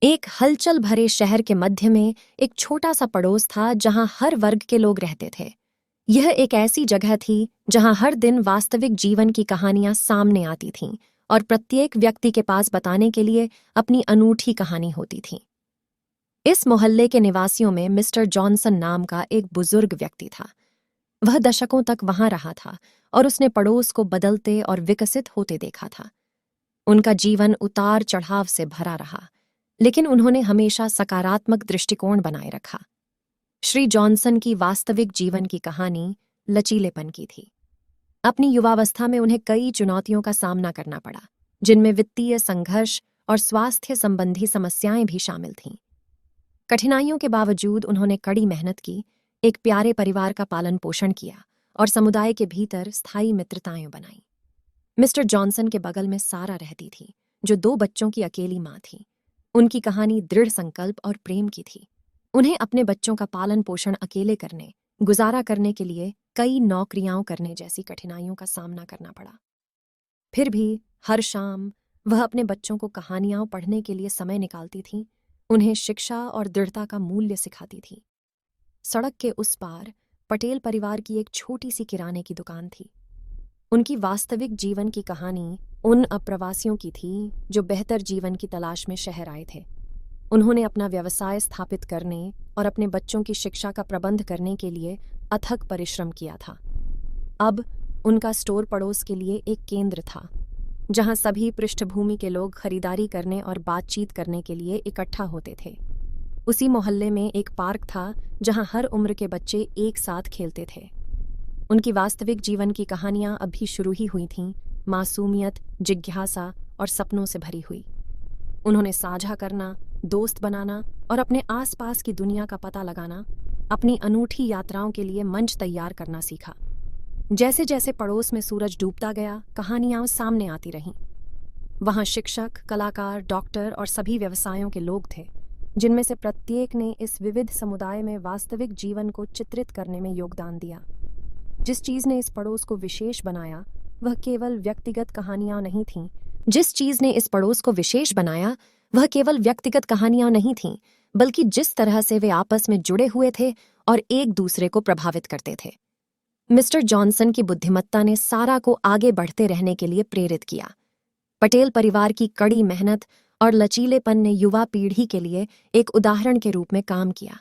एक हलचल भरे शहर के मध्य में एक छोटा सा पड़ोस था जहां हर वर्ग के लोग रहते थे। यह एक ऐसी जगह थी जहां हर दिन वास्तविक जीवन की कहानियां सामने आती थीं और प्रत्येक व्यक्ति के पास बताने के लिए अपनी अनूठी कहानी होती थी। इस मोहल्ले के निवासियों में मिस्टर जॉनसन नाम का एक बुजुर्ग व्यक्ति था। वह दशकों तक वहां रहा था और उसने पड़ोस को बदलते और विकसित होते देखा था। उनका जीवन उतार चढ़ाव से भरा रहा, लेकिन उन्होंने हमेशा सकारात्मक दृष्टिकोण बनाए रखा। श्री जॉनसन की वास्तविक जीवन की कहानी लचीलेपन की थी। अपनी युवावस्था में उन्हें कई चुनौतियों का सामना करना पड़ा, जिनमें वित्तीय संघर्ष और स्वास्थ्य संबंधी समस्याएं भी शामिल थीं। कठिनाइयों के बावजूद उन्होंने कड़ी मेहनत की, एक प्यारे परिवार का पालन पोषण किया और समुदाय के भीतर स्थायी मित्रताएं बनाई। मिस्टर जॉनसन के बगल में सारा रहती थी, जो 2 बच्चों की अकेली मां थी। उनकी कहानी दृढ़ संकल्प और प्रेम की थी। उन्हें अपने बच्चों का पालन पोषण अकेले करने, गुजारा करने के लिए कई नौकरियां करने जैसी कठिनाइयों का सामना करना पड़ा। फिर भी हर शाम वह अपने बच्चों को कहानियां पढ़ने के लिए समय निकालती थी, उन्हें शिक्षा और दृढ़ता का मूल्य सिखाती थी। सड़क के उस पार पटेल परिवार की एक छोटी सी किराने की दुकान थी। उनकी वास्तविक जीवन की कहानी उन अप्रवासियों की थी जो बेहतर जीवन की तलाश में शहर आए थे। उन्होंने अपना व्यवसाय स्थापित करने और अपने बच्चों की शिक्षा का प्रबंध करने के लिए अथक परिश्रम किया था। अब उनका स्टोर पड़ोस के लिए एक केंद्र था, जहां सभी पृष्ठभूमि के लोग खरीदारी करने और बातचीत करने के लिए इकट्ठा होते थे। उसी मोहल्ले में एक पार्क था जहां हर उम्र के बच्चे एक साथ खेलते थे। उनकी वास्तविक जीवन की कहानियां अभी शुरू ही हुई थीं, मासूमियत, जिज्ञासा और सपनों से भरी हुई। उन्होंने साझा करना, दोस्त बनाना और अपने आसपास की दुनिया का पता लगाना, अपनी अनूठी यात्राओं के लिए मंच तैयार करना सीखा। जैसे जैसे पड़ोस में सूरज डूबता गया, कहानियां सामने आती रहीं। वहां शिक्षक, कलाकार, डॉक्टर और सभी व्यवसायों के लोग थे, जिनमें से प्रत्येक ने इस विविध समुदाय में वास्तविक जीवन को चित्रित करने में योगदान दिया। जिस चीज ने इस पड़ोस को विशेष बनाया, वह केवल व्यक्तिगत कहानियां नहीं थीं। बल्कि जिस तरह से वे आपस में जुड़े हुए थे और एक दूसरे को प्रभावित करते थे। मिस्टर जॉनसन की बुद्धिमत्ता ने सारा को आगे बढ़ते रहने के लिए प्रेरित किया। पटेल परिवार की कड़ी मेहनत और लचीलेपन ने युवा पीढ़ी के लिए एक उदाहरण के रूप में काम किया।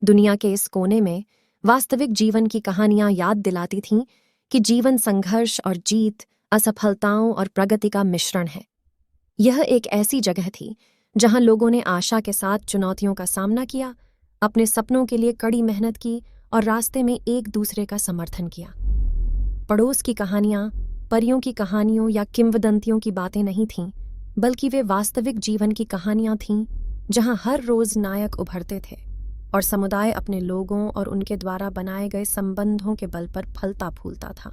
दुनिया के इस कोने में वास्तविक जीवन की कहानियां याद दिलाती थीं कि जीवन संघर्ष और जीत, असफलताओं और प्रगति का मिश्रण है। यह एक ऐसी जगह थी जहां लोगों ने आशा के साथ चुनौतियों का सामना किया, अपने सपनों के लिए कड़ी मेहनत की और रास्ते में एक दूसरे का समर्थन किया। पड़ोस की कहानियां परियों की कहानियों या किंवदंतियों की बातें नहीं थीं, बल्कि वे वास्तविक जीवन की कहानियां थीं जहां हर रोज नायक उभरते थे और समुदाय अपने लोगों और उनके द्वारा बनाए गए संबंधों के बल पर फलता फूलता था।